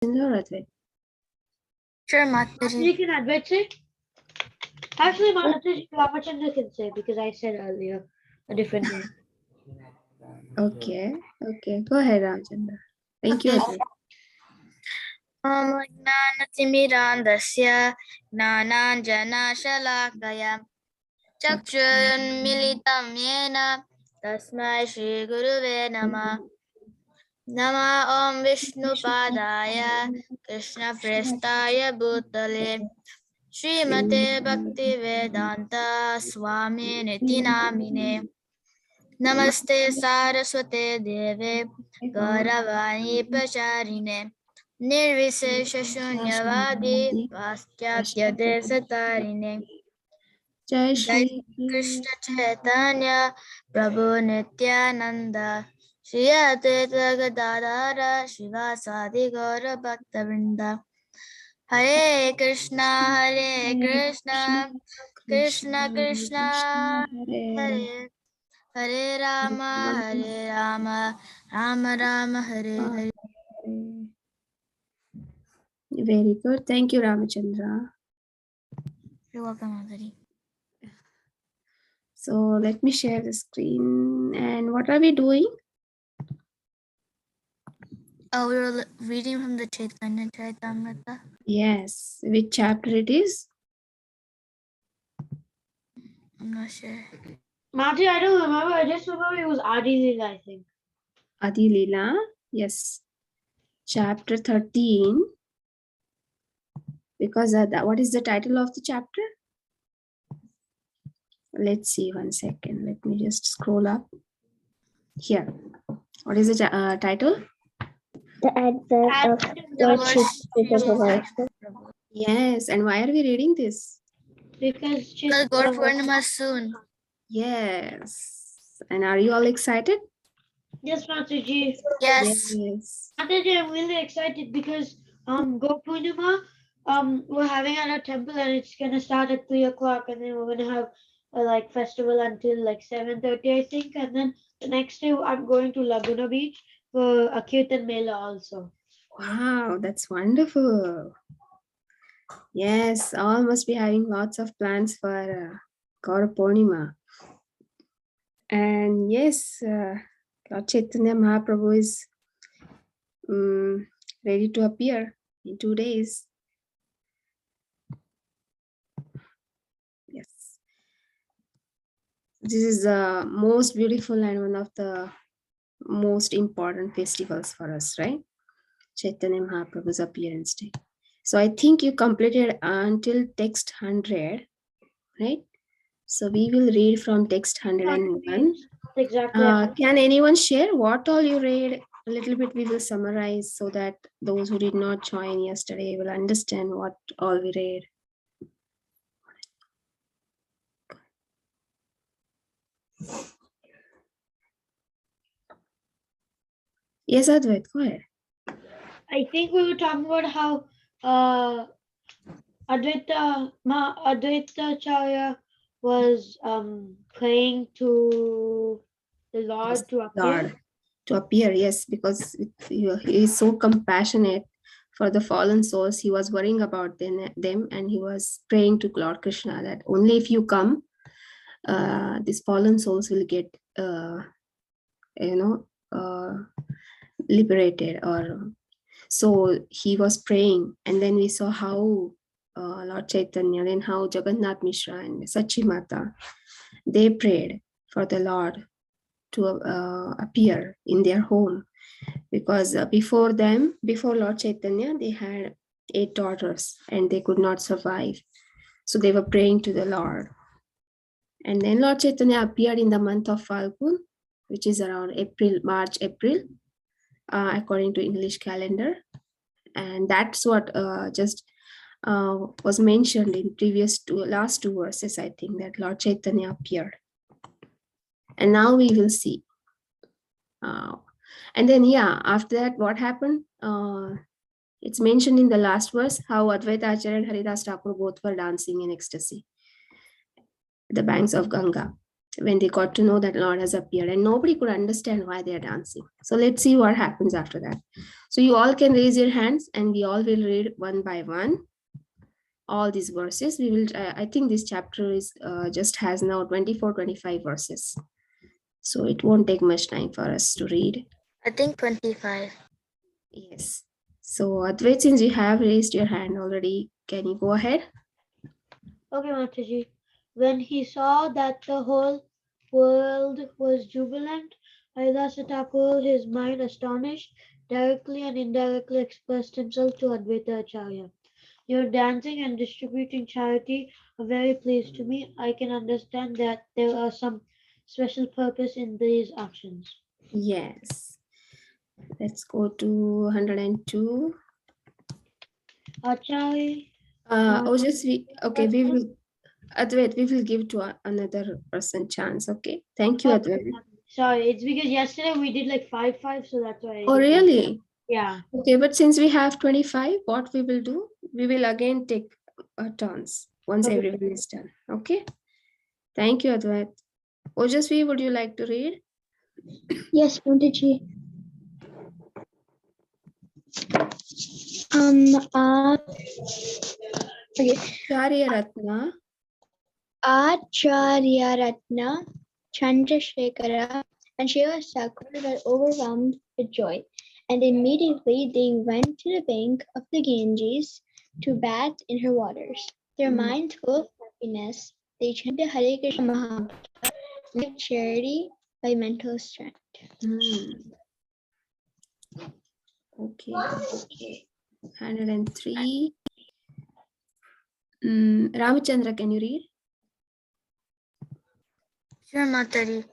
Advait? Sure, Mataji. You can Advait say? Actually, Mataji, Ramachandra can say because I said earlier a different name. Okay. Go ahead, Ramachandra. Thank you, Advait. ज्ञानतिमिरान्धस्य ज्ञानाञ्जनशलाकया चक्षुरुन्मिलितं येन तस्मै श्रीगुरुवे नमः। नमः ॐ विष्णुपादाय कृष्णप्रेष्ठाय भूतले श्रीमते भक्तिवेदान्त स्वामिनिति नामिने। नमस्ते सारस्वते देवे गौरवाणी प्रचारिणे निर्विशेषशून्यवादी पाश्चात्यदेशतारिणे। Jai जय Shri Krishna Chaitanya Prabhu Nityanand Shri Advaita Gadadhar शिवासादि Gaur भक्तवृंद। Hare Krishna Krishna Krishna Hare Hare Ram Ram Ram Hare Hare. Very good. Thank you, Ramachandra. You're welcome, Mataji. So let me share the screen. And what are we doing? Oh, we were reading from the Chaitanya Charitamrita. Yes. Which chapter it is? I'm not sure. Mataji, I don't remember. I just remember it was Adi Lila, I think. Adi Lila. Yes. Chapter 13. Because what is the title of the chapter? Let's see, one second. Let me just scroll up. Here. What is the title? The advent of Lord Chaitanya. Yes. And why are we reading this? Because Gaur Purnima soon. Yes. And are you all excited? Yes, Mataji. Yes. Yes. Mataji, I'm really excited because Gaur Purnima, we're having at our temple and it's gonna start at 3 o'clock and then we're gonna have a like festival until like 7:30, I think, and then the next day I'm going to Laguna Beach for a Kirtan Mela also. Wow, that's wonderful. Yes, all must be having lots of plans for Gaur Purnima. And yes, Lord Chaitanya Mahaprabhu is ready to appear in 2 days. Yes. This is the most beautiful and one of the most important festivals for us, right? Chaitanya Mahaprabhu's appearance day. So I think you completed until text 100, right? So we will read from text 101. Exactly. Can anyone share what all you read? A little bit we will summarize so that those who did not join yesterday will understand what all we read. Yes, Advait, go ahead. I think we were talking about how Advaita Charya was praying to the Lord to appear. Lord, to appear, yes, because he is so compassionate for the fallen souls. He was worrying about them and he was praying to Lord Krishna that only if you come, these fallen souls will get, liberated. Or so he was praying, and then we saw how Lord Chaitanya, then how Jagannath Mishra and Sachi Mata, they prayed for the Lord to appear in their home, because before Lord Chaitanya, they had 8 daughters and they could not survive, so they were praying to the Lord. And then Lord Chaitanya appeared in the month of Falgun, which is around March, April, according to English calendar. And that's what was mentioned in last two verses, I think, that Lord Chaitanya appeared. And now we will see. And then, after that, what happened? It's mentioned in the last verse how Advaita Acharya and Haridas Thakur both were dancing in ecstasy at the banks of Ganga. when they got to know that Lord has appeared, and nobody could understand why they are dancing. So let's see what happens after that. So you all can raise your hands and we all will read one by one all these verses. We will, I think this chapter is just has now 24-25 verses. So it won't take much time for us to read. I think 25. Yes. So Advait, since you have raised your hand already, can you go ahead? Okay, Mataji. When he saw that the whole world was jubilant, Thakur, his mind astonished, directly and indirectly expressed himself to Advaita Acharya. Your dancing and distributing charity are very pleased to me. I can understand that there are some special purpose in these actions. Yes. Let's go to 102. Acharya. Okay, we will, Advait, we will give to another person chance. Okay. Thank you, Advait. Sorry, it's because yesterday we did like 5-5, so that's why. Oh, really? Yeah. Okay, but since we have 25, what we will do, we will again take turns once Okay. everyone is done. Okay. Thank you, Advait. Ojasvi, would you like to read? Yes, Mataji. Okay. Charya Ratna. Acharya Ratna, Chandrasekhara, and Shiva Thakur were overwhelmed with joy, and immediately they went to the bank of the Ganges to bathe in her waters. Their minds full of happiness, they chanted Hare Krishna Mahamantra, and gave charity by mental strength. Okay. 103. Ramachandra, can you read? Sure, Mataji.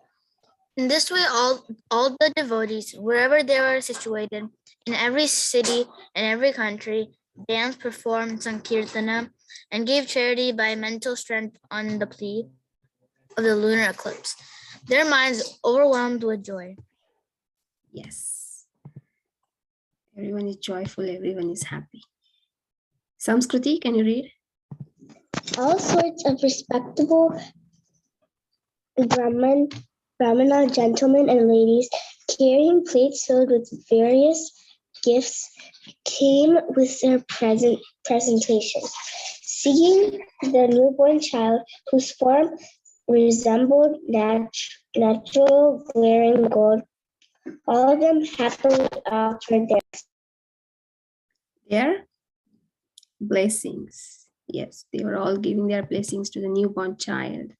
In this way, all the devotees, wherever they were situated, in every city and every country, danced, performed Sankirtana, and gave charity by mental strength on the plea of the lunar eclipse, their minds overwhelmed with joy. Yes. Everyone is joyful, everyone is happy. Samskriti, can you read? All sorts of respectable Brahmana gentlemen and ladies, carrying plates filled with various gifts, came with their presentation. Seeing the newborn child, whose form resembled natural glaring gold, all of them happily offered Their blessings. Yes, they were all giving their blessings to the newborn child.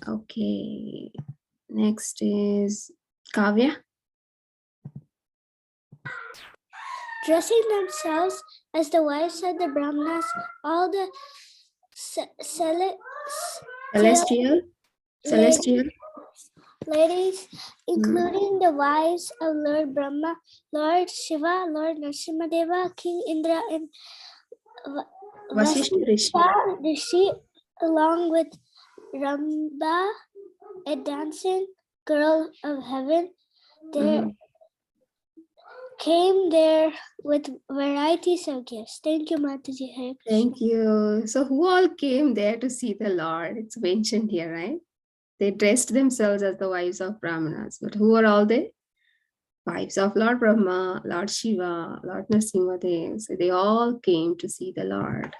Okay. Next is Kavya. Dressing themselves as the wives of the Brahmanas, all the Celestial. ladies, including the wives of Lord Brahma, Lord Shiva, Lord Narasimhadeva, King Indra, and Vasishtha Rishi. Rishi, along with Ramba, a dancing girl of heaven, came there with varieties of gifts. Thank you, Mataji. Hare Krishna. Thank you. So who all came there to see the Lord? It's mentioned here, right? They dressed themselves as the wives of Brahmanas. But who are all they? Wives of Lord Brahma, Lord Shiva, Lord Narasimhadev. So they all came to see the Lord.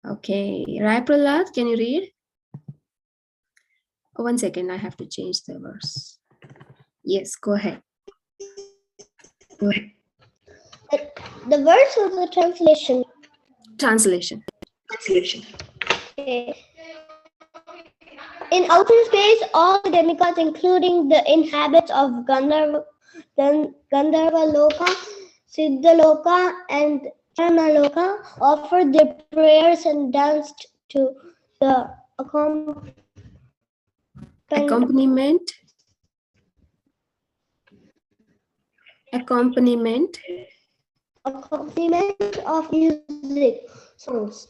Okay. Rai Prahlad, can you read? Oh, 1 second, I have to change the verse. Yes, go ahead. The verse was the translation. Translation. Okay. In outer space, all the demigods, including the inhabitants of Gandharva Loka, Siddha Loka, and Charna Loka, offered their prayers and danced to the Accompaniment of music, songs,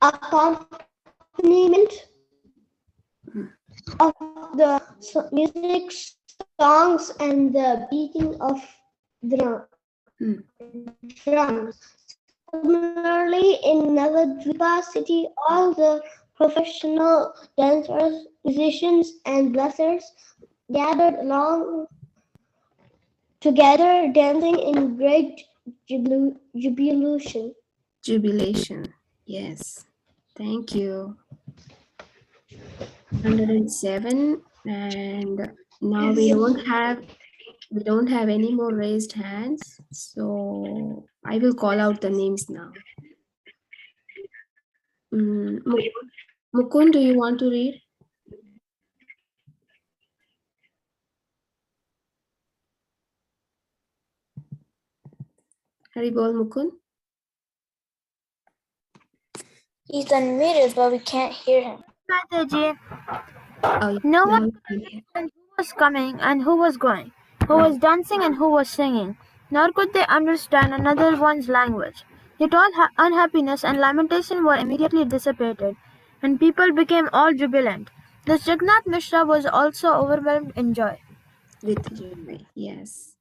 accompaniment of the music, songs, and the beating of drums. Similarly, in Navadvipa city, all the professional dancers, musicians, and blessers gathered along together, dancing in great jubilation. Jubilation. Yes. Thank you. 107. And now we don't have any more raised hands. So I will call out the names now. Mukund, do you want to read? Haribol Mukund. He's unmuted, but we can't hear him. Mataji. Oh, yeah. No Now one we can hear. understood who was coming and who was going, who was dancing and who was singing, nor could they understand another one's language. Yet all unhappiness and lamentation were immediately dissipated, and people became all jubilant. Thus Jagannath Mishra was also overwhelmed in joy. With joy. Yes.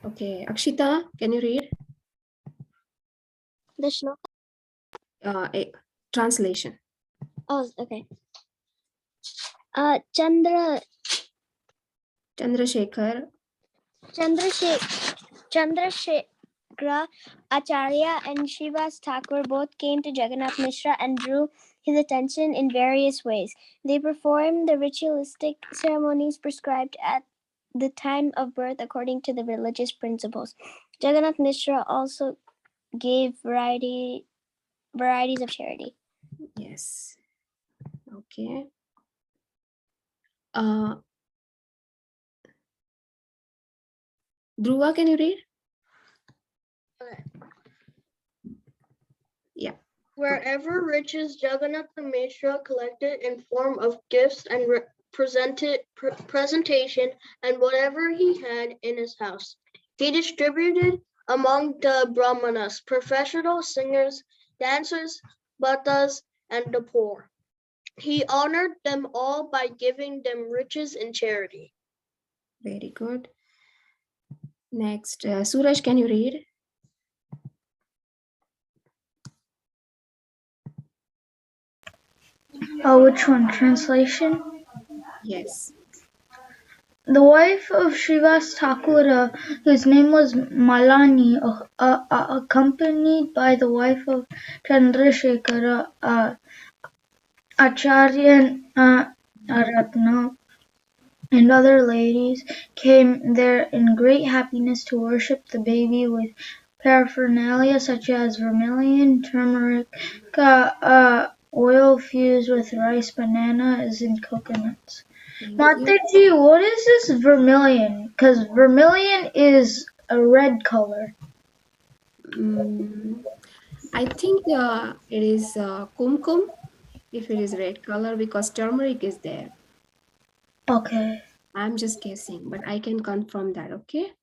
Okay. Akshita, can you read? The shloka. Translation. Oh, okay. Chandrasekhar Acharya and Srivas Thakur both came to Jagannath Mishra and drew his attention in various ways. They performed the ritualistic ceremonies prescribed at the time of birth according to the religious principles. Jagannath Mishra also gave varieties of charity. Yes. Okay. Dhruva, can you read? Yeah. Wherever riches Jagannath Mishra collected in form of gifts and presentation, and whatever he had in his house, he distributed among the brahmanas, professional singers, dancers, bhattas, and the poor. He honored them all by giving them riches in charity. Very good. Next, Suraj, can you read? Which one? Translation? Yes. The wife of Srivas Thakur, whose name was Malani, accompanied by the wife of Chandrasekhar, Acharya Ratna, and other ladies, came there in great happiness to worship the baby with paraphernalia such as vermilion, turmeric, oil fused with rice, bananas, and coconuts. Thank you. Mataji, what is this vermilion? Because vermilion is a red color. I think it is kumkum if it is red color because turmeric is there. Okay. I'm just guessing, but I can confirm that. Okay.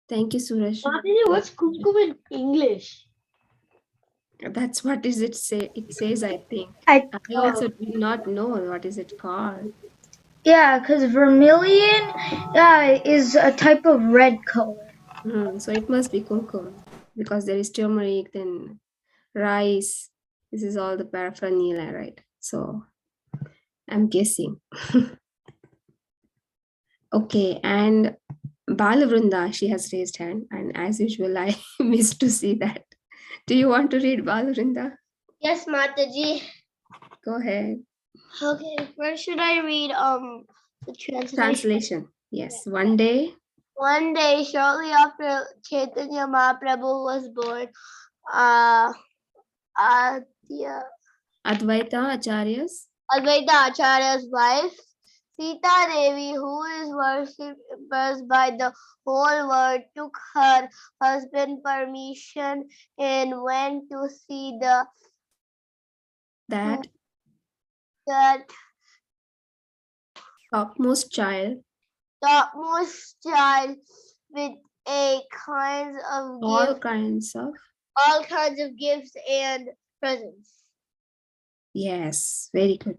Thank you, Suraj. What's kumkum in English? That's what is it say? It says, I think. I also do not know what is it called. Yeah, because vermilion is a type of red color. So it must be kumkum because there is turmeric, then rice. This is all the paraphernalia, right? So I'm guessing. Okay, and Vrunda, she has raised hand, and as usual, I missed to see that. Do you want to read Vrunda? Yes, Mataji. Go ahead. Okay, where should I read the translation? Translation. Yes. One day. One day, shortly after Chaitanya Mahaprabhu was born, Advaita Acharya's Advaita Acharya's wife, Sita Devi, who is worshipped by the whole world, took her husband permission and went to see that topmost child with all kinds of all kinds of gifts and presents. Yes, very good.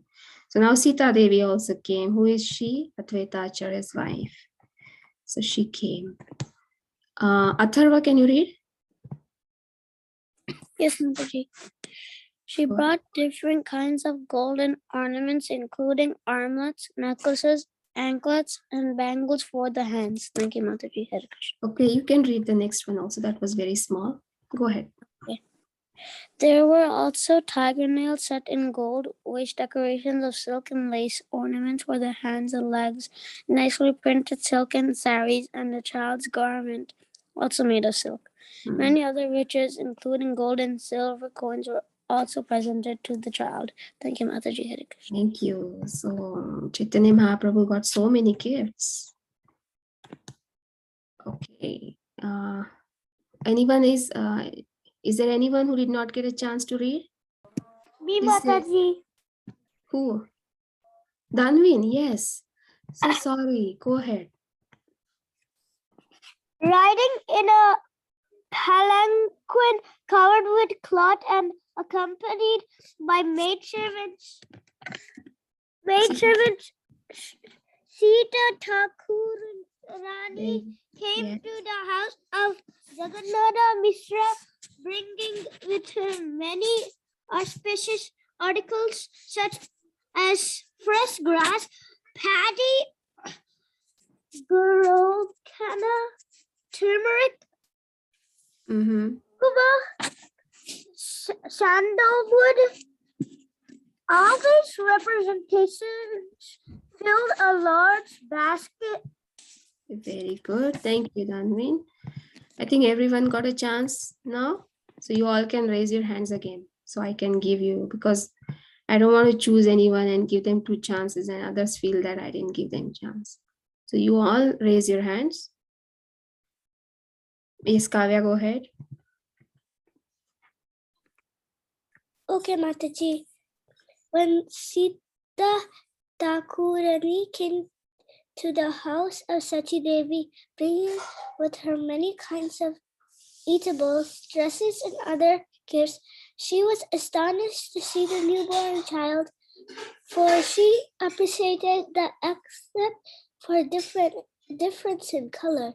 So now Sita Devi also came. Who is she? Advaita Acharya's wife. So she came. Atharva, can you read? Yes, Mataji. She Go ahead. brought different kinds of golden ornaments, including armlets, necklaces, anklets, and bangles for the hands. Thank you, Mataji. Hare Krishna. Okay, you can read the next one also. That was very small. Go ahead. There were also tiger nails set in gold, waist decorations of silk and lace, ornaments for the hands and legs, nicely printed silken saris, and the child's garment, also made of silk. Hmm. Many other riches, including gold and silver coins, were also presented to the child. Thank you, Mataji. Hare Krishna. Thank you. So Chaitanya Mahaprabhu got so many gifts. Okay. Anyone is there anyone who did not get a chance to read? Me, Please say. Mataji. Who? Danvin, yes. So sorry. Go ahead. Riding in a palanquin covered with cloth and accompanied by maidservants. Sita Thakurani came Yes. to the house of Jagannatha Mishra, bringing with her many auspicious articles such as fresh grass, paddy, gurokana, turmeric, kuba, sandalwood. All these representations filled a large basket. Very good. Thank you, Danvin. I think everyone got a chance now. So you all can raise your hands again. So I can give you, because I don't want to choose anyone and give them 2 chances and others feel that I didn't give them chance. So you all raise your hands. Yes, Kavya, go ahead. Okay, Mataji. When Sita Thakurani came to the house of Sachi Devi, bringing with her many kinds of eatables, dresses, and other gifts, she was astonished to see the newborn child, for she appreciated the except for difference in color.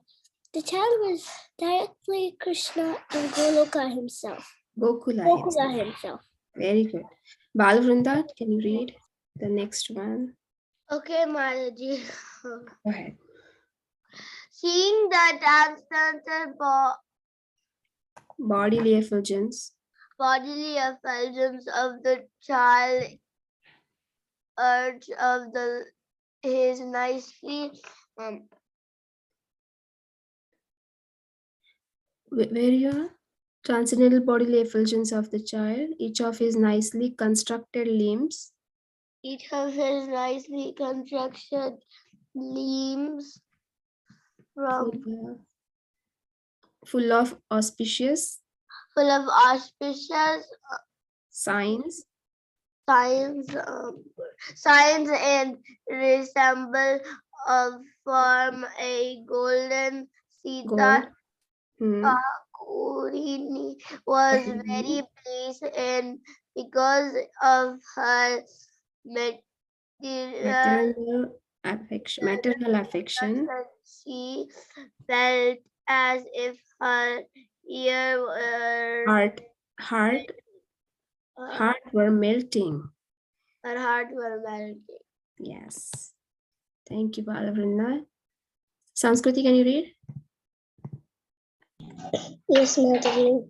The child was directly Krishna in Goloka himself. Gokula. himself. Very good. Vrunda, can you read the next one? Okay, Mataji. Go ahead. Seeing the transcendental Bodily effulgence. bodily effulgence of the child, urge of his nicely Where you are? Transcendental bodily effulgence of the child, each of his nicely constructed limbs. each of his nicely constructed limbs from Full of auspicious full of auspicious signs. signs and resemble of form a golden Gold. Sita Thakurini was very pleased, and because of her Maternal affection. she felt as if her ear were Heart were melting. her heart were melting. Yes. Thank you, Balavrinda. Sanskriti, can you read? Yes, Mataji.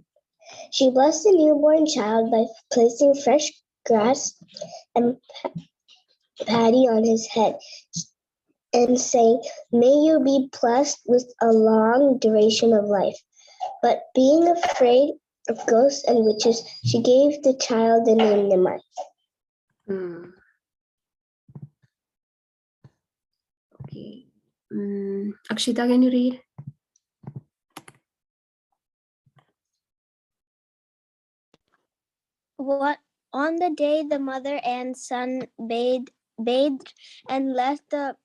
She blessed the newborn child by placing fresh grass and paddy on his head and saying, "May you be blessed with a long duration of life." But being afraid of ghosts and witches, she gave the child the name Nimai. Okay. Akshita, can you read? What on the day the mother and son bathed and left the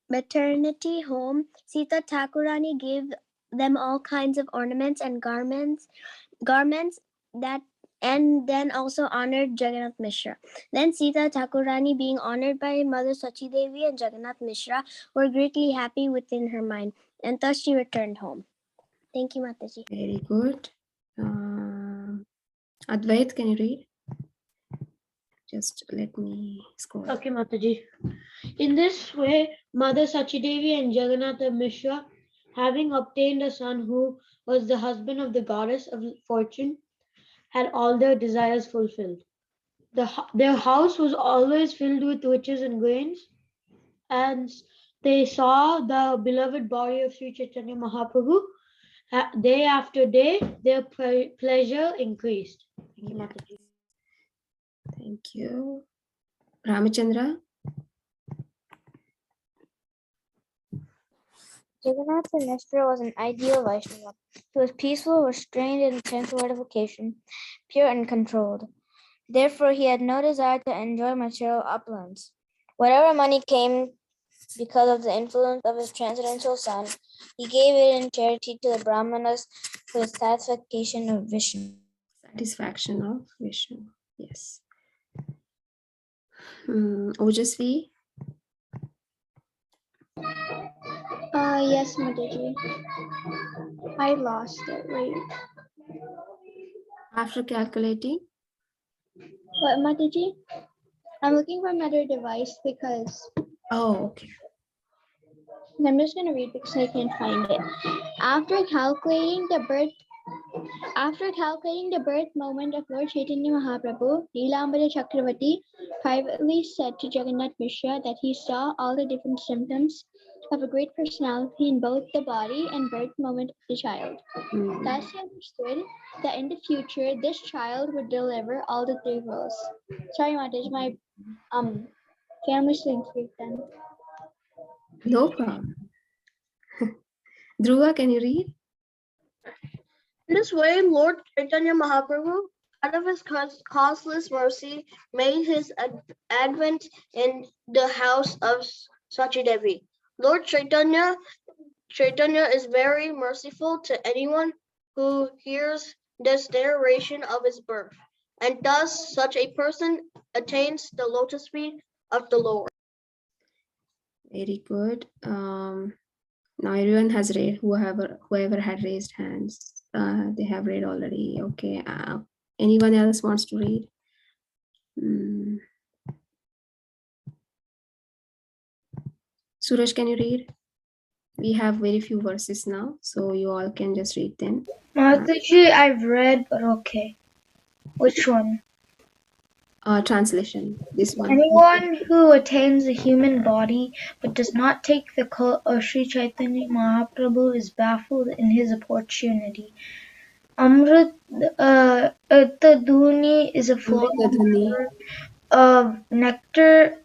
maternity home, Sita Thakurani gave them all kinds of ornaments and garments that and then also honored Jagannath Mishra. Then Sita Thakurani, being honored by Mother Sachi Devi and Jagannath Mishra, were greatly happy within her mind, and thus she returned home. Thank you, Mataji. Very good. Advait, can you read? Just let me scroll. Okay, Mataji. In this way, Mother Sachidevi and Jagannatha Mishra, having obtained a son who was the husband of the goddess of fortune, had all their desires fulfilled. Their house was always filled with riches and grains, and they saw the beloved body of Sri Chaitanya Mahaprabhu. Day after day, their pleasure increased. Thank you, Mataji. Thank you. Ramachandra? Jagannatha Mishra was an ideal Vaishnava. He was peaceful, restrained in sensual gratification, pure and controlled. Therefore, he had no desire to enjoy material opulence. Whatever money came because of the influence of his transcendental son, he gave it in charity to the Brahmanas for the satisfaction of Vishnu. Satisfaction of Vishnu. Yes. Ojasvi? Yes, Mataji. I lost it. Wait. After calculating? What, Mataji? I'm looking for another device because Oh, okay. I'm just going to read because I can't find it. After calculating the birth moment of Lord Chaitanya Mahaprabhu, Leelambara Chakravarti privately said to Jagannath Mishra that he saw all the different symptoms of a great personality in both the body and birth moment of the child. Thus he understood that in the future this child would deliver all the three roles. Sorry, Mataji, my camera's doing freak then. No problem. Dhruva, can you read? In this way, Lord Chaitanya Mahaprabhu, out of his causeless mercy, made his advent in the house of Sachidevi. Lord Chaitanya is very merciful to anyone who hears this narration of his birth, and thus such a person attains the lotus feet of the Lord. Very good. Now everyone has read. Whoever had raised hands, they have read already. Okay. Anyone else wants to read? Suraj, can you read? We have very few verses now, so you all can just read them. Mataji, I've read, but okay. Which one? Translation. This one. Anyone who attains a human body but does not take the cult of Sri Chaitanya Mahaprabhu is baffled in his opportunity. Amrit Dhuni is a flowing river of nectar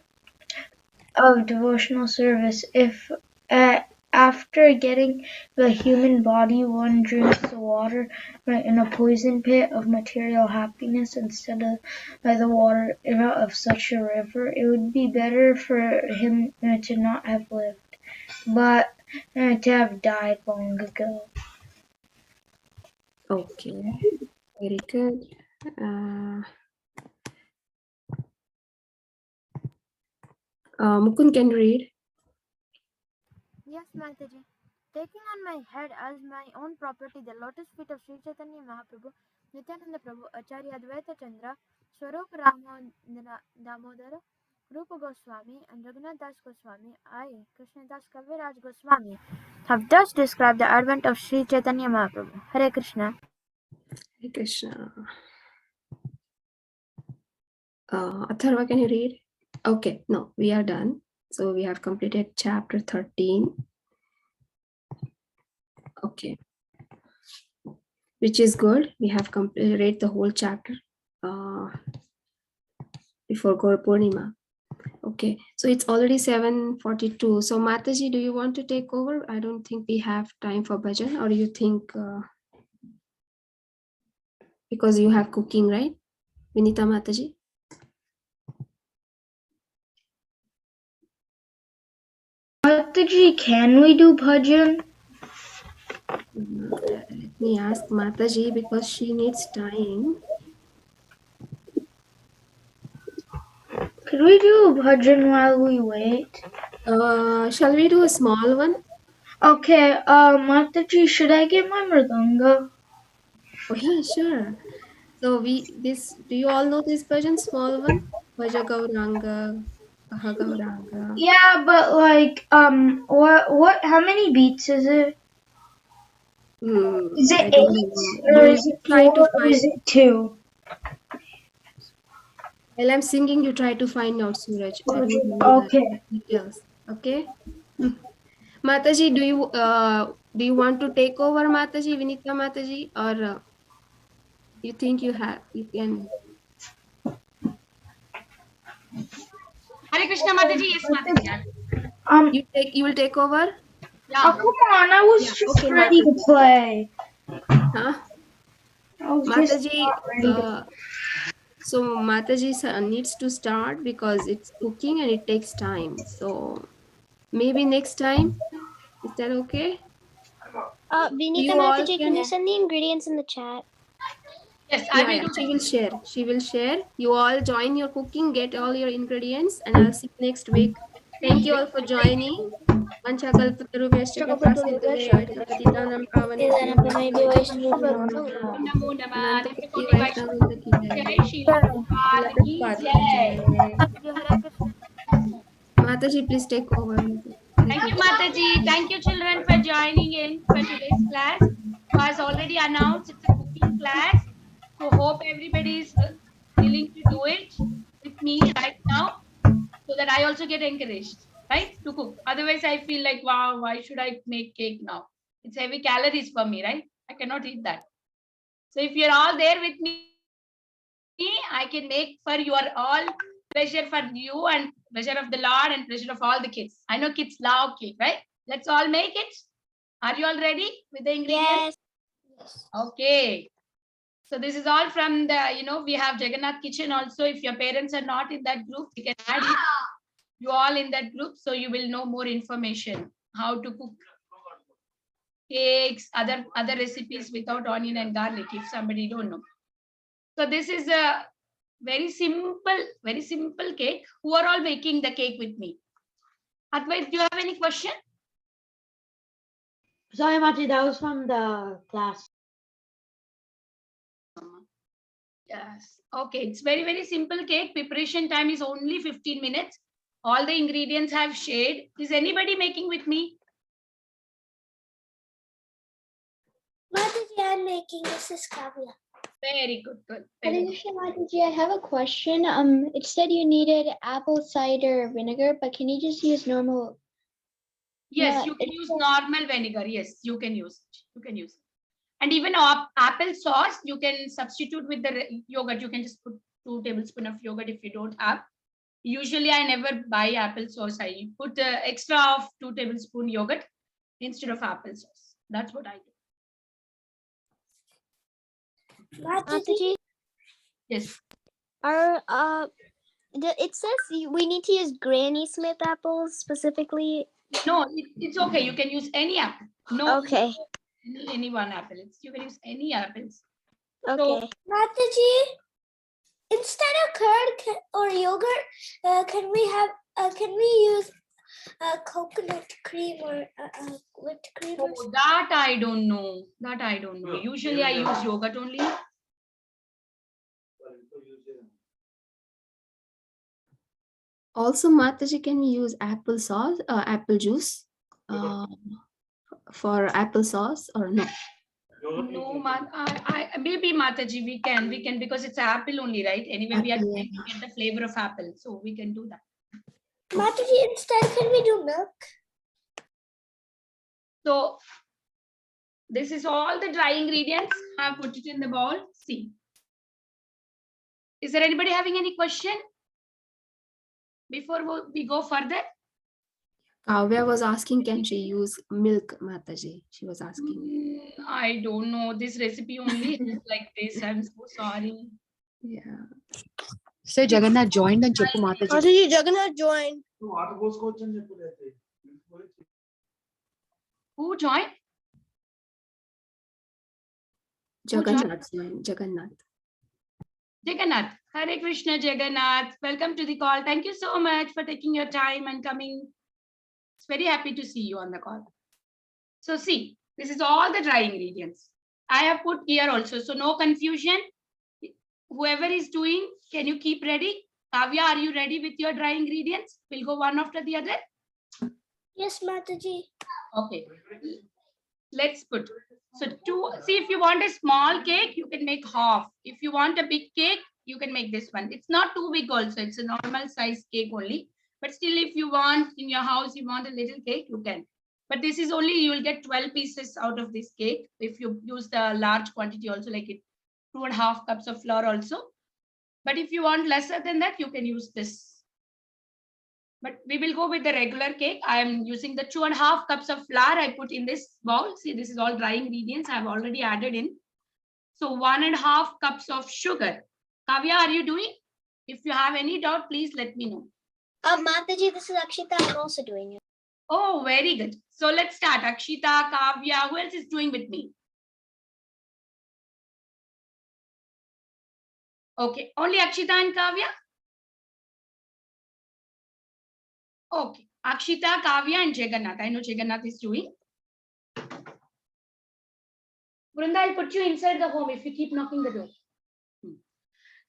of devotional service. If after getting the human body one drinks the water in a poison pit of material happiness instead of the water of such a river, it would be better for him to not have lived, but to have died long ago. Okay. Very good. Mukund can read. Yes, Mataji. Taking on my head as my own property the lotus feet of Sri Chaitanya Mahaprabhu, Nityananda Prabhu, Acharya Advaita Chandra, Swarup Damodara, Rupa Goswami, and Raghunath Das Goswami, I, Krishnadas Kaviraj Goswami, have thus described the advent of Sri Chaitanya Mahaprabhu. Hare Krishna. Hare Krishna. Atharva, can you read? Okay, no, we are done. So we have completed chapter 13. Okay. Which is good. We have completed the whole chapter before Gaur Purnima. Okay, so it's already 7:42. So Mataji, do you want to take over? I don't think we have time for bhajan, or you think because you have cooking, right? Vinita Mataji? Mataji, can we do bhajan? Let me ask Mataji because she needs time. Could we do a bhajan while we wait? Shall we do a small one? Okay, Mataji, should I get my mridanga? Oh yeah, sure. So do you all know this version, small one? Bhaja Gauranga, Aha Gauranga. Yeah, but like, how many beats is it? Is I it don't 8, know. or You is it try 4, to or find is it 2? while I'm singing, you try to find out, Suraj. I don't know the Okay. details. Okay? Mataji, do you want to take over, Mataji, Vinita Mataji, or you think you can? Hare Krishna Mataji, yes Mataji. Um, You will take over? oh, Yeah. come on, I was Yeah. just Okay, ready to Mataji. play. Huh? I was just Mataji, not ready to. so Mataji needs to start because it's cooking and it takes time. So maybe next time. Is that okay? Vinita You all Mataji, can you can. send the ingredients in the chat? Yes, I Yeah, will yeah. do She that. will share. She will share. You all join your cooking, get all your ingredients, and I'll see you next week. Thank you all for joining. Panchakalpatarubhyascha kripa sindhubhyaiva patitanam pavanebhyo Namo Namah Anantapati Nitya Vaishnavanta ki Jai jai. Shri Prabhupada Srila ki Prabhupada ki Jai. jai. Thank you, Hare Krishna. Mataji, please take over. Hare Thank you, Krishna. Mataji. Thank you, children, for joining in for today's class. So, as already announced, it's a cooking class. So, hope everybody is willing to do it with me right now so that I also get encouraged, right, to cook. Otherwise, I feel like, wow, why should I make cake now? It's heavy calories for me, right? I cannot eat that. So, if you're all there with me, I can make for your all pleasure for you and pleasure of the Lord and pleasure of all the kids. I know kids love cake, right? Let's all make it. Are you all ready with the ingredients? Yes. Okay. So this is all from the, we have Jagannath Kitchen also. If your parents are not in that group, we can add you all in that group so you will know more information how to cook cakes, other recipes without onion and garlic if somebody don't know. So this is a very simple cake. Who are all making the cake with me? Advait, do you have any question? Sorry, Mataji, that was from the class. Yes. Okay. It's very simple cake. Preparation time is only 15 minutes. All the ingredients have shared. Is anybody making with me? Mataji, I'm making. This is Kavya. Very good. Hare Very good. Krishna Mataji, I have a question. It said you needed apple cider vinegar, but can you just use normal? Yes, No, you can it use says- normal vinegar. Yes, you can use it. You can use it. And even apple sauce, you can substitute with the yogurt. You can just put 2 tablespoons of yogurt if you don't have. Usually, I never buy apple sauce. I put extra of 2 tablespoons yogurt instead of apple sauce. That's what I do. Mataji, Yes. it says we need to use Granny Smith apples specifically. No, it's okay. You can use any apple. No, Okay. any one apple. You can use any apples. Okay. Mataji, instead of curd or yogurt, can we use coconut cream or whipped cream? Or So that I don't know. Usually I use yogurt only. Also, Mataji, can we use apple sauce, apple juice for apple sauce or no? No, maybe Mataji, we can because it's apple only, right? Anyway, we are Apple, trying to get the flavor of apple, so we can do that. Mataji, instead, can we do milk? So this is all the dry ingredients. I have put it in the bowl. See. Is there anybody having any question before we go further? Kavya was asking, can she use milk, Mataji? She was asking. I don't know. This recipe only is like this. I'm so sorry. Yeah. Say Jagannath joined and Cheppu Mataji. Mataji, Jagannath joined. Who joined? Jagannath. Jagannath. Hare Krishna Jagannath. Welcome to the call. Thank you so much for taking your time and coming. It's very happy to see you on the call. So see, this is all the dry ingredients. I have put here also, so no confusion. Whoever is doing, can you keep ready? Kavya, are you ready with your dry ingredients? We'll go one after the other. Yes, Mataji. Okay. Let's put. So see, if you want a small cake, you can make half. If you want a big cake, you can make this one. It's not too big also. It's a normal size cake only. But still, if you want in your house, you want a little cake, you can. But this is only, you will get 12 pieces out of this cake. If you use the large quantity also, like 2.5 cups of flour also. But if you want lesser than that, you can use this. But we will go with the regular cake. I am using the 2.5 cups of flour I put in this bowl. See, this is all dry ingredients I have already added in. So 1.5 cups of sugar. Kavya, are you doing? If you have any doubt, please let me know. Mataji, this is Akshita. I'm also doing it. Oh, very good. So let's start. Akshita, Kavya, who else is doing with me? Okay, only Akshita and Kavya? Okay, Akshita, Kavya and Jagannath. I know Jagannath is doing. Vrunda, I'll put you inside the home if you keep knocking the door.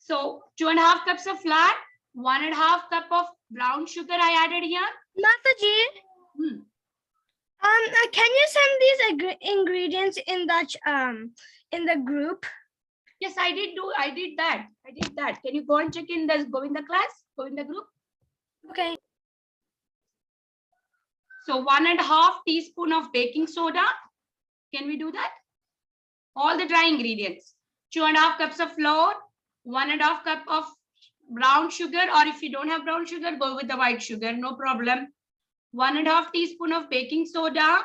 So 2.5 cups of flour, 1.5 cup of brown sugar I added here. Mataji, can you send these ingredients in that in the group? Yes, I did that. Can you go and check in the Govinda class? Govinda group? Okay. So 1.5 teaspoon of baking soda. Can we do that? All the dry ingredients. 2.5 cups of flour, 1.5 cup of brown sugar, or if you don't have brown sugar, go with the white sugar, no problem. 1.5 teaspoon of baking soda,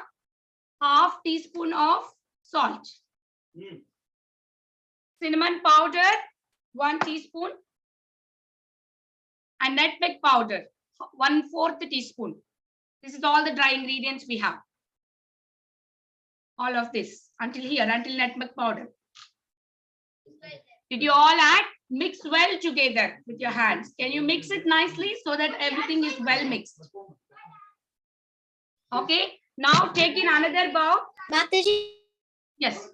half teaspoon of salt. Cinnamon powder, 1 teaspoon. And nutmeg powder, 1/4 teaspoon. This is all the dry ingredients we have. All of this until here, until nutmeg powder. Did you all add? Mix well together with your hands. Can you mix it nicely so that everything is well mixed? Okay. Now take in another bowl. Mataji, Yes.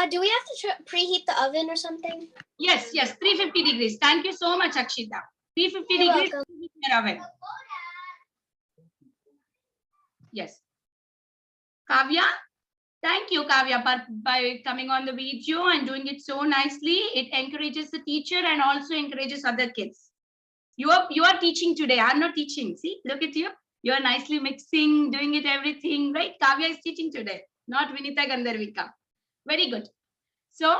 do we have to preheat the oven or something? Yes, 350 degrees. Thank you so much, Akshita. 350 You're degrees welcome. in your oven. Yes. Kavya, thank you, Kavya, by coming on the video and doing it so nicely. It encourages the teacher and also encourages other kids. You are teaching today. I'm not teaching. See, look at you. You are nicely mixing, doing it everything, right? Kavya is teaching today, not Vinita Gandharvika. Very good. So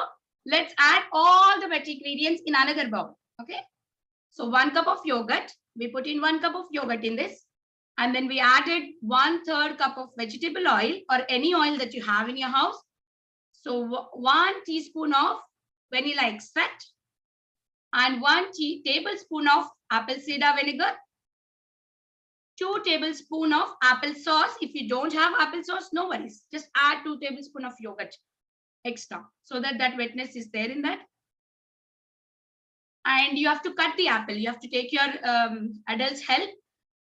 let's add all the wet ingredients in another bowl. Okay. So 1 cup of yogurt. We put in 1 cup of yogurt in this. And then we added 1/3 cup of vegetable oil or any oil that you have in your house. So 1 teaspoon of vanilla extract and 1 tablespoon of apple cider vinegar, 2 tablespoons of apple sauce. If you don't have apple sauce, no worries. Just add 2 tablespoons of yogurt extra so that wetness is there in that. And you have to cut the apple. You have to take your adult's help.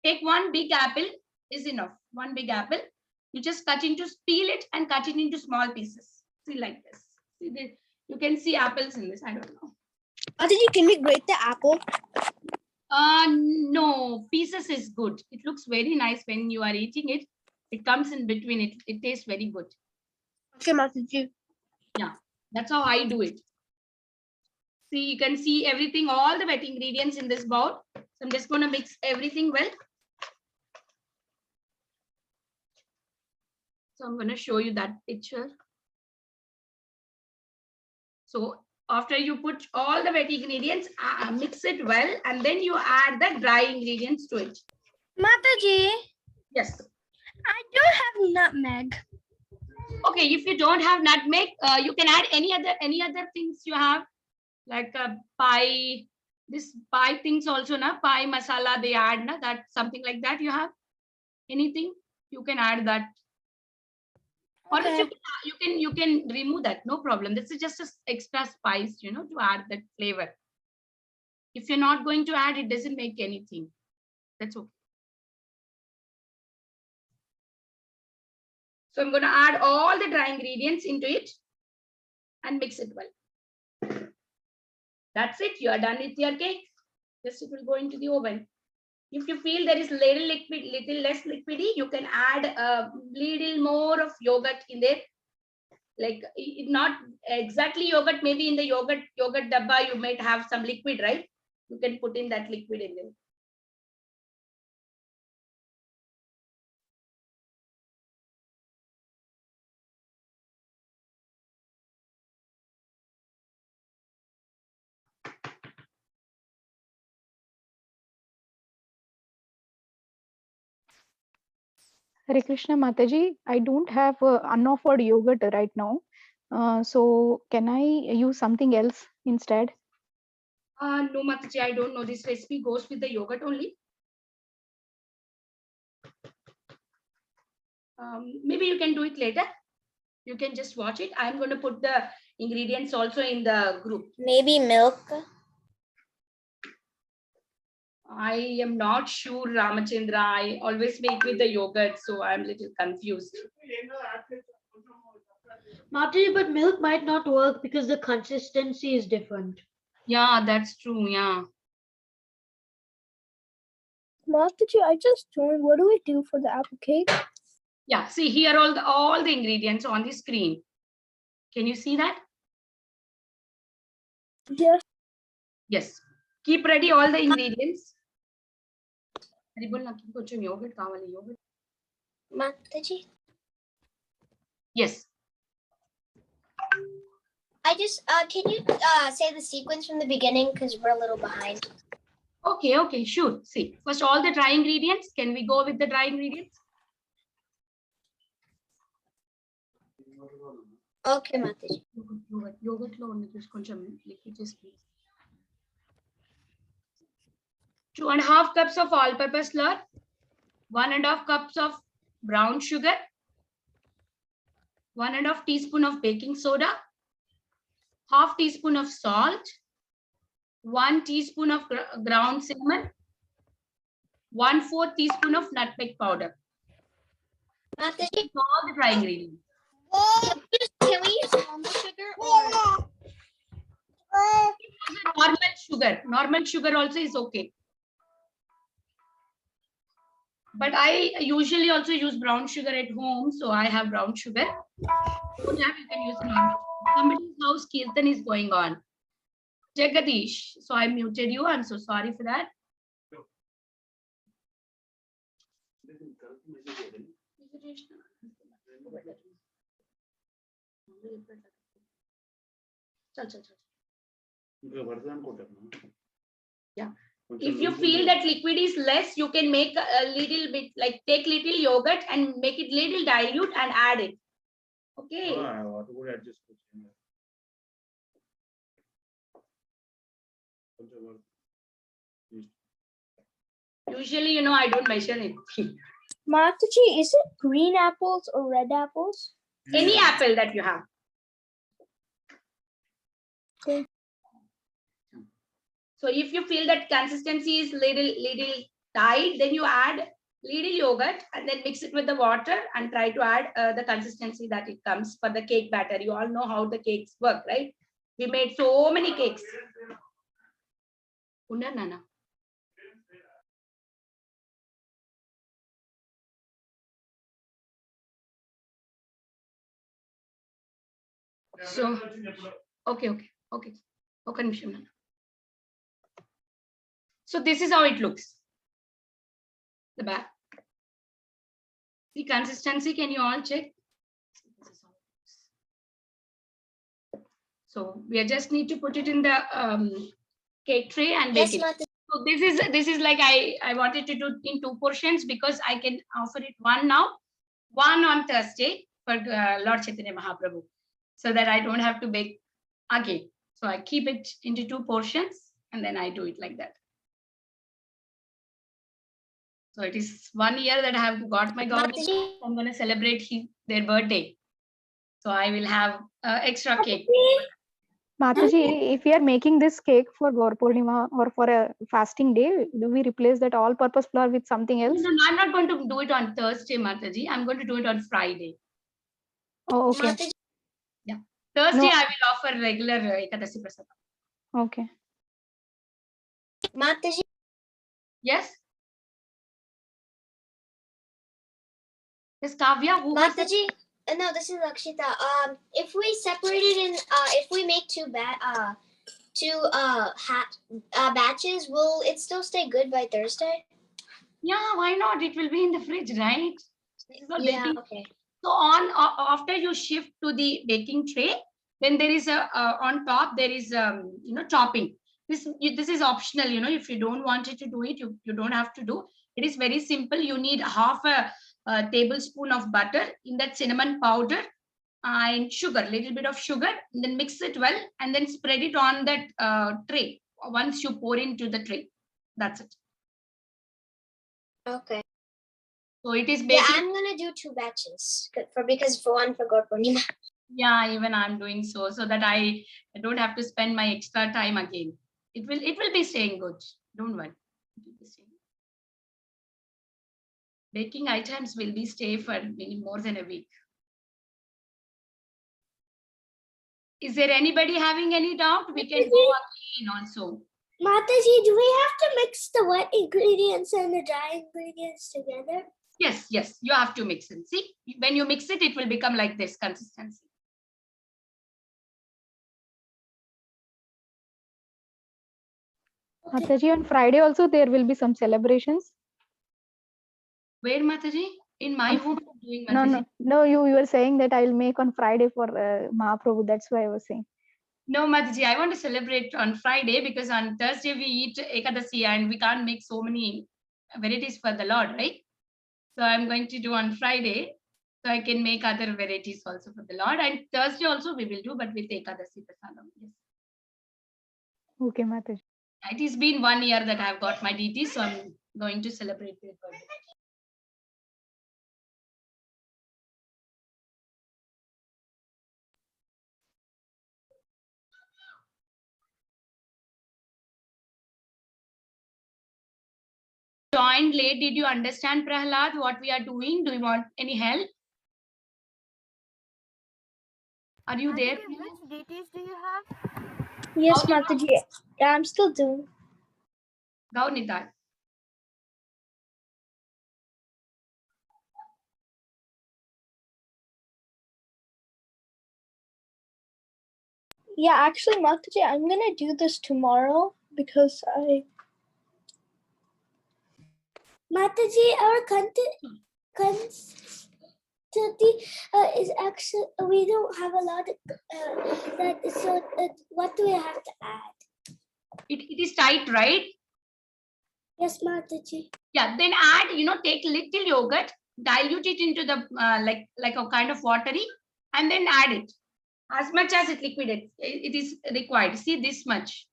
Take 1 big apple is enough. 1 big apple. You just peel it and cut it into small pieces. See, like this. See, you can see apples in this. I don't know. Can we grate the apple? No, pieces is good. It looks very nice when you are eating it. It comes in between it. It tastes very good. Okay, Mataji. Yeah, that's how I do it. See, you can see everything, all the wet ingredients in this bowl. So I'm just going to mix everything well. So I'm going to show you that picture. So after you put all the wet ingredients, mix it well, and then you add the dry ingredients to it. Mataji, Yes. I don't have nutmeg. Okay, if you don't have nutmeg, you can add any other things you have, like pie. This pie things also, na pie masala they add, na that something like that. You have anything, you can add that. Or Okay. you can remove that, no problem. This is just an extra spice, to add that flavor. If you're not going to add, it doesn't make anything. That's okay. So I'm going to add all the dry ingredients into it and mix it well. That's it. You are done with your cake. Just it will go into the oven. If you feel there is little liquid, little less liquidy, you can add a little more of yogurt in there. Like not exactly yogurt, maybe in the yogurt dabba, you might have some liquid, right? You can put in that liquid in there. Hare Krishna Mataji, I don't have unoffered yogurt right now. So can I use something else instead? No, Mataji, I don't know. This recipe goes with the yogurt only. Maybe you can do it later. You can just watch it. I'm going to put the ingredients also in the group. Maybe milk. I am not sure, Ramachandra. I always make with the yogurt, so I'm a little confused. Mataji, but milk might not work because the consistency is different. Yeah, that's true. Yeah. Mataji, I just joined. What do we do for the apple cake? Yeah, see here all the ingredients on the screen. Can you see that? Yes. Yes. Keep ready all the ingredients. Yogurt. Mataji, Yes. I just can you say the sequence from the beginning because we're a little behind. Okay, sure. See, first all the dry ingredients. Can we go with the dry ingredients? Okay, Mataji. Yogurt lo liquid just please. 2.5 cups of all-purpose flour, 1.5 cups of brown sugar, 1.5 teaspoon of baking soda, half teaspoon of salt, 1 teaspoon of ground cinnamon, 1/4 teaspoon of nutmeg powder. Mataji, all the dry ingredients. Can we use normal sugar or Normal sugar? Normal sugar also is okay. But I usually also use brown sugar at home, so I have brown sugar. Don't have, you can use normal. Somebody's house kirtan is going on. Jagadish, so I muted you. I'm so sorry for that. Yeah. If you feel that liquid is less, you can make a little bit, like take little yogurt and make it little dilute and add it. Okay. Usually, I don't measure it. Mataji, is it green apples or red apples? Any apple that you have. Okay. So if you feel that consistency is little tight, then you add little yogurt and then mix it with the water and try to add the consistency that it comes for the cake batter. You all know how the cakes work, right? We made so many cakes. Nana. So, okay. So this is how it looks. The back. The consistency, can you all check? So we just need to put it in the cake tray and bake it. So this is like I wanted to do in 2 portions because I can offer it one now, one on Thursday for Lord Chaitanya Mahaprabhu, so that I don't have to bake again. So I keep it into 2 portions and then I do it like that. So it is 1 year that I have got my Gaudi. I'm going to celebrate their birthday. So I will have extra cake. Mataji, if we are making this cake for Gaur Purnima or for a fasting day, do we replace that all-purpose flour with something else? No, I'm not going to do it on Thursday, Mataji. I'm going to do it on Friday. Oh, okay. Yeah. Thursday, No. I will offer regular Ekadasi Prasadam. Okay. Mataji, Yes? Yes, Kavya, who was it? Mataji. No, this is Lakshita. If we separate it in, if we make two batches, will it still stay good by Thursday? Yeah, why not? It will be in the fridge, right? This is all Yeah. baking. Okay. So after you shift to the baking tray, then there is a on top there is chopping. This is optional. If you don't want it to do it, you don't have to do. It is very simple. You need half a tablespoon of butter, in that cinnamon powder and sugar, little bit of sugar, and then mix it well, and then spread it on that tray. Once you pour into the tray, that's it. Okay. So it is Yeah, baking. I'm gonna do two batches because for one for Gaur Purnima. Yeah, even I'm doing so that I don't have to spend my extra time again. It will be staying good. Don't worry. It will be staying. Baking items will be stay for more than a week. Is there anybody having any doubt? We can go again also. Mataji, do we have to mix the wet ingredients and the dry ingredients together? Yes, you have to mix it. See, when you mix it, it will become like this consistency. Mataji, on Friday also there will be some celebrations. Where, Mataji? In my home, I'm doing, Mataji. No. You were saying that I will make on Friday for Mahaprabhu. That's why I was saying. No, Mataji, I want to celebrate on Friday because on Thursday we eat Ekadasi and we can't make so many varieties for the Lord, right? So I'm going to do on Friday so I can make other varieties also for the Lord. And Thursday also we will do, but with Ekadasi Prasadam. Yes. Okay, Mataji. It has been 1 year that I've got my DT, so I'm going to celebrate their birthday. Joined late. Did you understand, Prahlad, what we are doing? Do you want any help? Are you there? Which deities do you have? Yes, Mataji. Yeah, I'm still doing. Gaunitai. Yeah, actually, Mataji, I'm gonna do this tomorrow because Mataji, our is actually we don't have a lot of that. So what do we have to add? It is tight, right? Yes, Mataji. Yeah, then add, take little yogurt, dilute it into the like a kind of watery, and then add it as much as it liquid it is required. See, this much.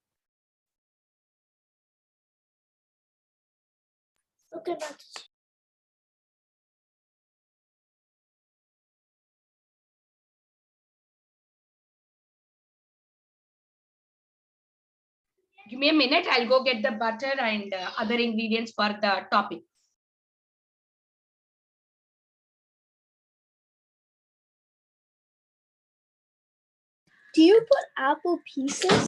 Okay, Mataji. Give me a minute. I'll go get the butter and other ingredients for the topping. do you put apple pieces?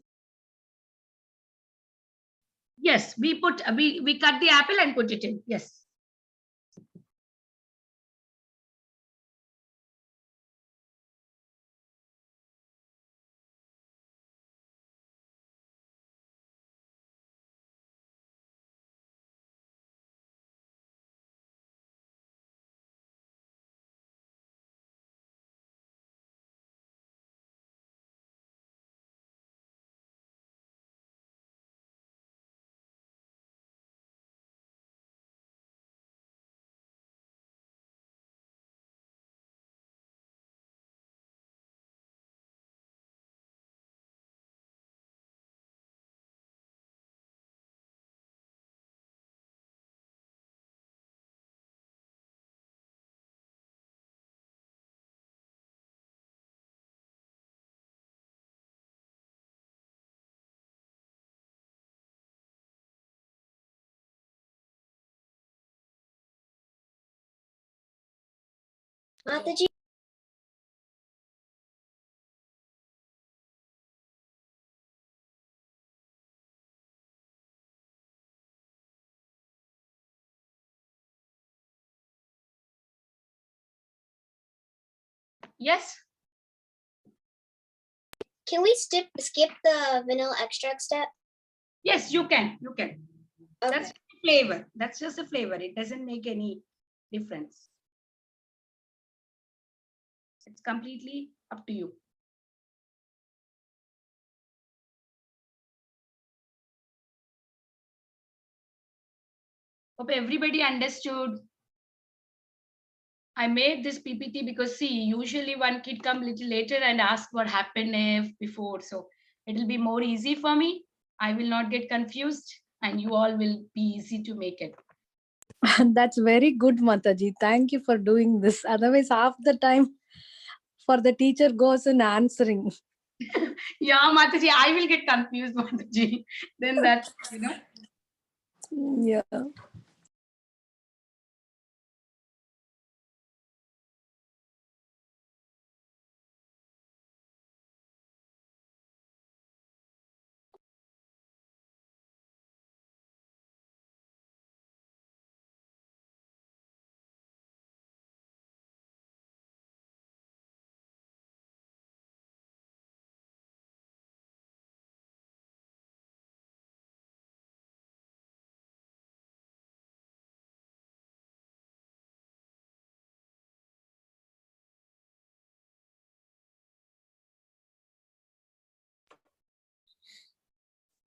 Yes, we cut the apple and put it in. Yes. Mataji. Yes. Can we skip the vanilla extract step? Yes, you can. You can. Okay. That's flavor. That's just a flavor. It doesn't make any difference. It's completely up to you. Hope everybody understood. I made this PPT because see, usually one kid come little later and ask what happened if before. So it'll be more easy for me. I will not get confused and you all will be easy to make it. That's very good, Mataji. Thank you for doing this. Otherwise, half the time for the teacher goes in answering. Yeah, Mataji, I will get confused, Mataji. Then that's, Yeah.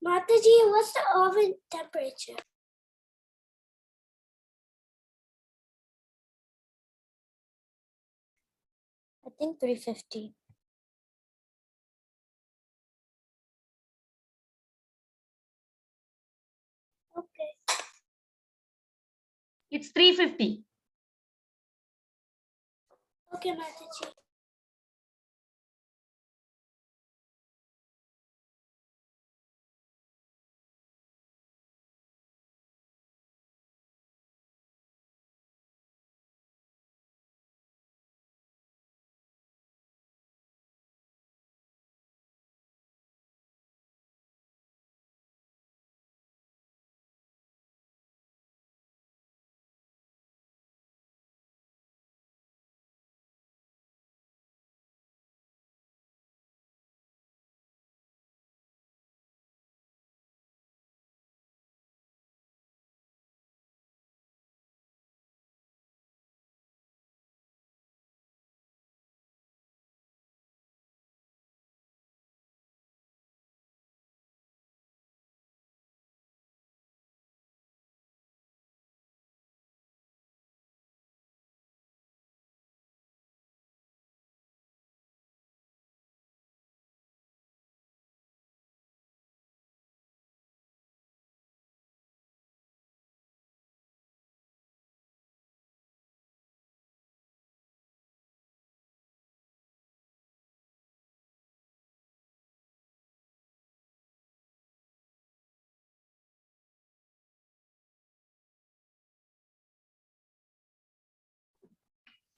Mataji, what's the oven temperature? I think 350. Okay. it's 350. Okay, Mataji.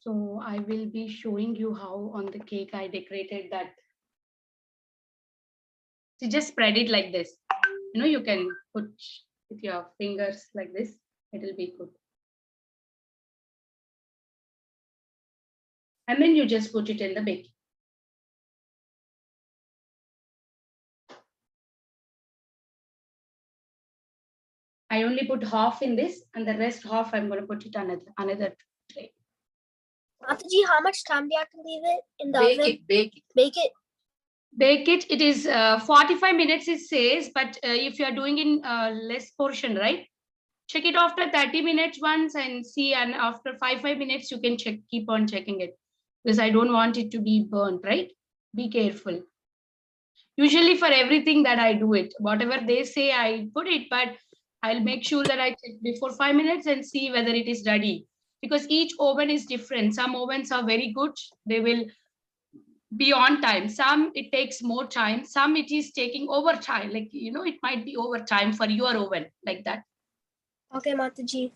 So I will be showing you how on the cake I decorated that. So just spread it like this. You can put with your fingers like this. It'll be good. And then you just put it in the baking. I only put half in this and the rest half I'm going to put it another tray. Mataji, how much time do you have to leave it in the oven? Bake it. Bake it. Bake it. It is 45 minutes it says, but if you are doing in less portion, right? Check it after 30 minutes once and see, and after 5 minutes you can check, keep on checking it, because I don't want it to be burnt, right? Be careful. Usually for everything that I do it, whatever they say I put it, but I'll make sure that I check before 5 minutes and see whether it is ready, because each oven is different. Some ovens are very good, they will be on time. Some it takes more time, some it is taking overtime, like it might be overtime for your oven, like that. Okay, Mataji.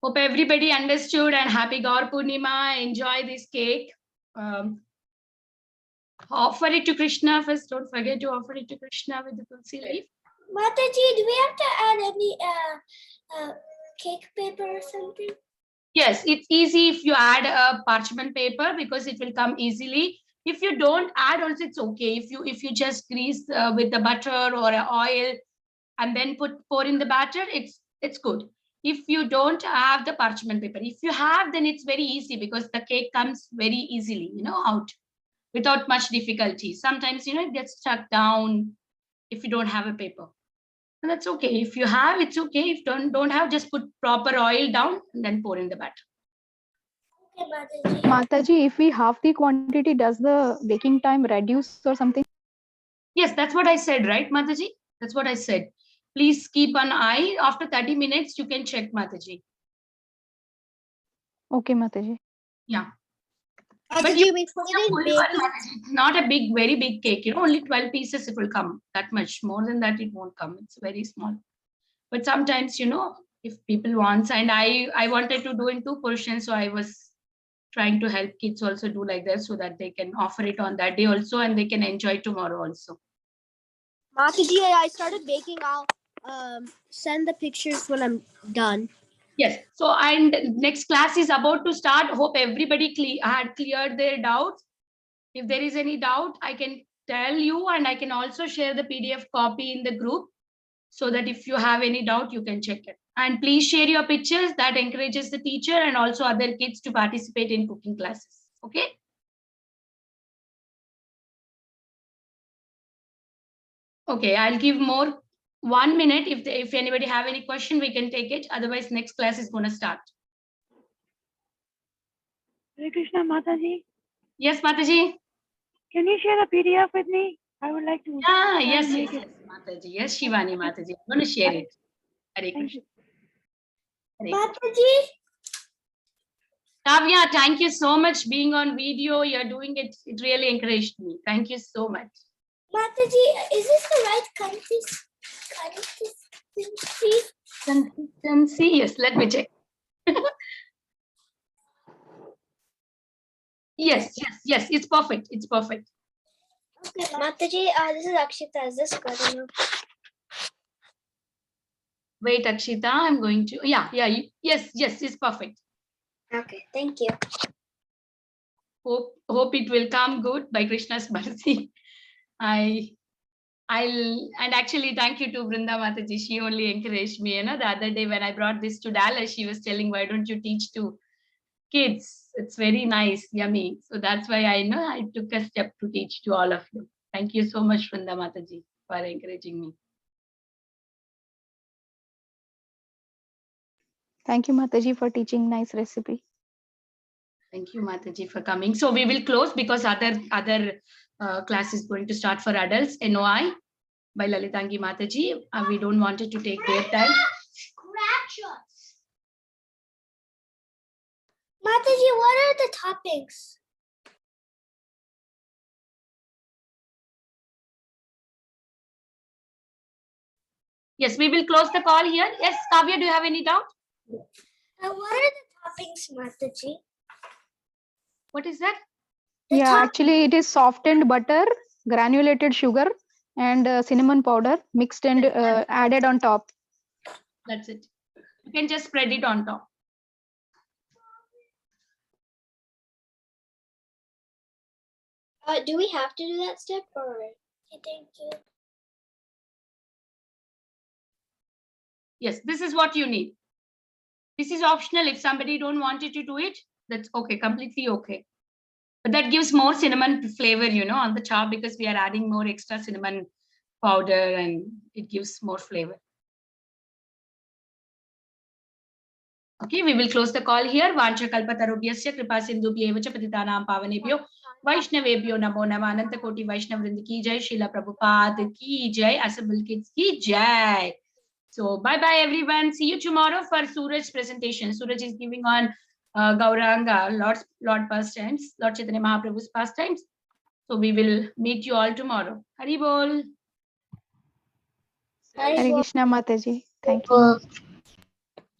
Hope everybody understood, and happy Gaur Purnima. Enjoy this cake. Offer it to Krishna first. Don't forget to offer it to Krishna with the tulsi leaf. Mataji, do we have to add any cake paper or something? Yes, it's easy if you add a parchment paper because it will come easily. If you don't add also, it's okay. If you just grease with the butter or oil and then pour in the batter, it's good. If you don't have the parchment paper, if you have, then it's very easy because the cake comes very easily, out without much difficulty. Sometimes, it gets stuck down if you don't have a paper. And that's okay. If you have, it's okay. If don't have, just put proper oil down and then pour in the batter. Okay, Mataji. Mataji, if we halve the quantity, does the baking time reduce or something? Yes, that's what I said, right, Mataji? That's what I said. Please keep an eye. After 30 minutes, you can check, Mataji. Okay, Mataji. Yeah. But you we put it in baking. It's not a very big cake. Only 12 pieces it will come. That much. More than that, it won't come. It's very small. But sometimes, if people want, and I wanted to do in 2 portions, so I was trying to help kids also do like that so that they can offer it on that day also and they can enjoy tomorrow also. Mataji, I started baking. I'll send the pictures when I'm done. Yes. So, and next class is about to start. Hope everybody had cleared their doubts. If there is any doubt, I can tell you, and I can also share the PDF copy in the group so that if you have any doubt, you can check it. And please share your pictures. That encourages the teacher and also other kids to participate in cooking classes. Okay. Okay, I'll give more 1 minute. If anybody have any question, we can take it. Otherwise, next class is going to start. Hare Krishna, Mataji. Yes, Mataji. Can you share the PDF with me? I would like to. Yes, Mataji. Yes, Shivani Mataji. I'm going to share it. Hare Krishna. Mataji. Kavya, thank you so much being on video. You're doing it. It really encouraged me. Thank you so much. Mataji, is this the right consistency? Yes, let me check. Yes, it's perfect. It's perfect. Okay, Mataji, this is Akshita. Is this good enough? Wait, Akshita, I'm going to, yes, it's perfect. Okay, thank you. Hope it will come good by Krishna's mercy. And actually thank you to Vrunda Mataji. She only encouraged me, the other day when I brought this to Dallas, she was telling, why don't you teach to kids? It's very nice, yummy. So that's why I took a step to teach to all of you. Thank you so much, Vrunda Mataji, for encouraging me. Thank you, Mataji, for teaching nice recipe. Thank you, Mataji, for coming. So we will close because other class is going to start for adults. NOI by Lalitangi Mataji. We don't want it to take their time. Mataji, what are the toppings? Yes, we will close the call here. Yes, Kavya, do you have any doubt? What are the toppings, Mataji? What is that? Actually, it is softened butter, granulated sugar, and cinnamon powder mixed and added on top. That's it. You can just spread it on top. Do we have to do that step or? Thank you. Yes, this is what you need. This is optional. If somebody don't want you to do it, that's okay, completely okay. But that gives more cinnamon flavor, on the chop because we are adding more extra cinnamon powder and it gives more flavor. Okay, we will close the call here. Vancha kalpatarubhyasya kripa sindhubhyev cha patitanam pavanebhyo Vaishnavebhyo namo namah Ananta Koti Vaishnav Vrinda ki jai, Srila Prabhupada ki jai, Assembled Kids ki jai. So bye everyone. See you tomorrow for Suraj's presentation. Suraj is giving on Gauranga, Lord pastimes, Lord Chaitanya Mahaprabhu's pastimes. So we will meet you all tomorrow. Hari Bol. Hare Krishna, Mataji. Thank you.